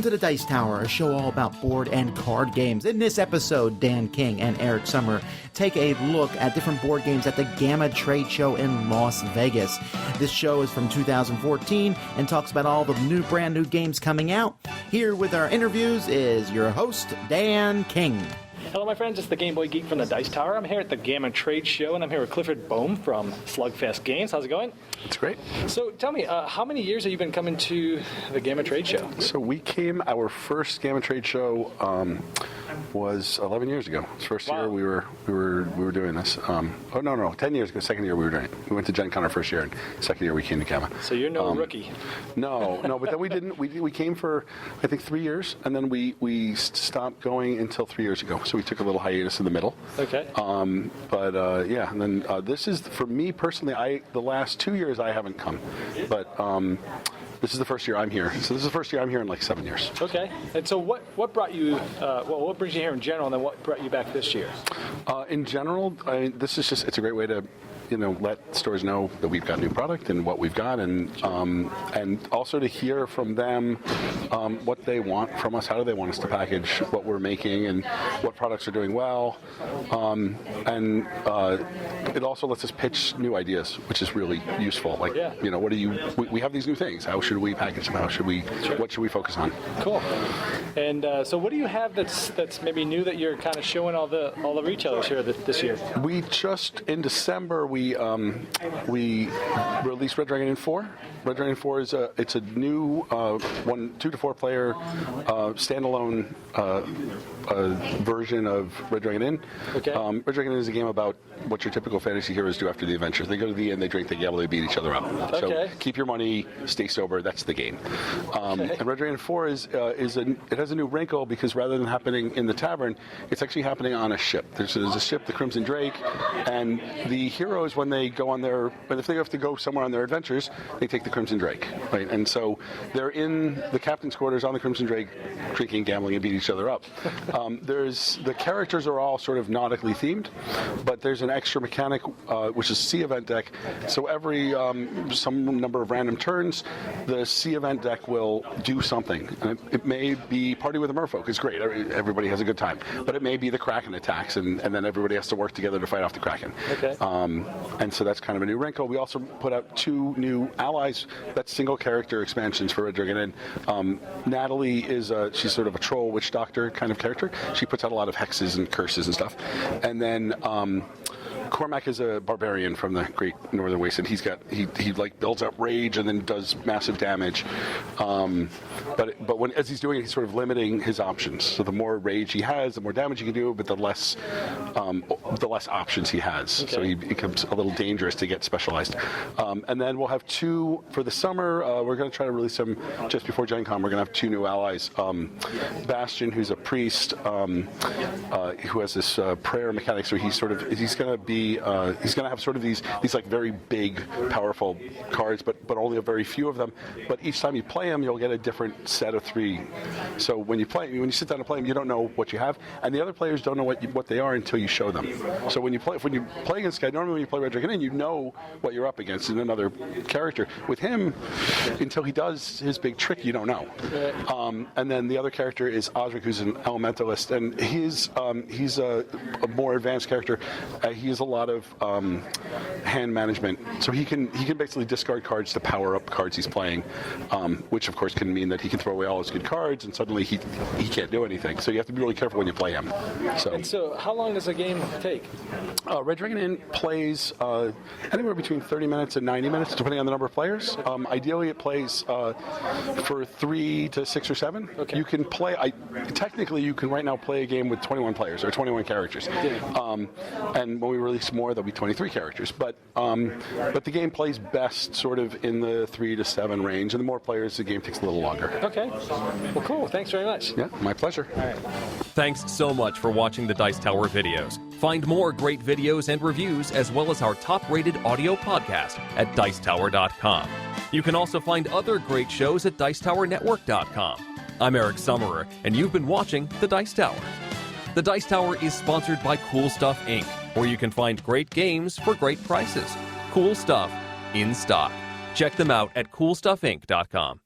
Welcome to the Dice Tower, a show all about board and card games. In this episode, Dan King and Eric Summer take a look at different board games at the GAMA trade show in Las Vegas. This show is from 2014 and talks about all the brand new games coming out. Here with our interviews is your host, Dan King. Hello, my friends. It's the Game Boy Geek from the Dice Tower. I'm here at the GAMA Trade Show, and I'm here with Clifford Boehm from Slugfest Games. How's it going? It's great. So tell me, how many years have you been coming to the GAMA Trade Show? So our first GAMA Trade Show was 11 years ago. It's the first year we were doing this. 10 years ago. Second year we were doing it. We went to Gen Con our first year, and second year we came to GAMA. So you're no rookie. No, but then we didn't. We came for I think 3 years, and then we stopped going until 3 years ago. So we took a little hiatus in the middle. Okay. And then this is for me personally. The last 2 years I haven't come, but this is the first year I'm here. So this is the first year I'm here in like 7 years. Okay. And so what brought you? What brings you here in general, and then what brought you back this year? In general, this is just—it's a great way to let stores know that we've got new product and what we've got, and also to hear from them what they want from us. How do they want us to package what we're making and what products are doing well? It also lets us pitch new ideas, which is really useful. Like, what do you? We have these new things. How should we package them? What should we focus on? Cool. And so, what do you have that's maybe new that you're kind of showing all the retailers here this year? We just in December we released Red Dragon Inn 4. Red Dragon Inn 4 is a new 2 to 4 player standalone version of Red Dragon Inn. Okay. Red Dragon Inn is a game about what your typical fantasy heroes do after the adventure. They go to the inn, they drink, they gamble, they beat each other up. Okay. So keep your money, stay sober. That's the game. And Red Dragon Inn 4 it has a new wrinkle because rather than happening in the tavern, it's actually happening on a ship. There's a ship, the Crimson Drake, and the heroes if they have to go somewhere on their adventures, they take the Crimson Drake, right? And so they're in the captain's quarters on the Crimson Drake, drinking, gambling, and beat each other up. The characters are all sort of nautically themed, but there's an extra mechanic, which is sea event deck. So every some number of random turns, the sea event deck will do something. It may be Party with a Merfolk. It's great. Everybody has a good time. But it may be the Kraken attacks, and then everybody has to work together to fight off the Kraken. Okay. And so that's kind of a new wrinkle. We also put out 2 new allies. That's single character expansions for Red Dragon Inn. Natalie she's sort of a troll witch doctor kind of character. She puts out a lot of hexes and curses and stuff. And then Cormac is a barbarian from the Great Northern Waste, and he builds up rage and then does massive damage. But as he's doing it, he's sort of limiting his options. So the more rage he has, the more damage he can do, but the less options he has. Okay. So he becomes a little dangerous to get specialized. And then we'll have 2 for the summer. We're going to try to release them just before Gen Con. We're going to have 2 new allies. Bastion, who's a priest, who has this prayer mechanic. So he's going to have sort of these like very big, powerful cards, but only a very few of them. But each time you play them, you'll get a different set of 3. So when you sit down and play them, you don't know what you have, and the other players don't know what they are until you show them. So when you play against a guy, normally when you play Red Dragon Inn, you know what you're up against in another character. With him, until he does his big trick, you don't know. And then the other character is Osric, who's an elementalist, and he's a more advanced character. He has a lot of hand management, so he can basically discard cards to power up cards he's playing, which of course can mean that he can throw away all his good cards, and suddenly he can't do anything. So you have to be really careful when you play him. So how long does a game take? Red Dragon Inn plays anywhere between 30 minutes and 90 minutes, depending on the number of players. Ideally, it plays for 3 to 6 or 7. Okay. You can play. Technically, you can right now play a game with 21 players or 21 characters. Yeah. And when we release more, there'll be 23 characters. But the game plays best sort of in the 3 to 7 range, and the more players, the game takes a little longer. Okay. Well, cool. Thanks very much. Yeah, my pleasure. All right. Thanks so much for watching the Dice Tower videos. Find more great videos and reviews, as well as our top-rated audio podcast at Dicetower.com. You can also find other great shows at Dicetowernetwork.com. I'm Eric Summerer, and you've been watching The Dice Tower. The Dice Tower is sponsored by Cool Stuff Inc., where you can find great games for great prices. Cool stuff in stock. Check them out at CoolStuffInc.com.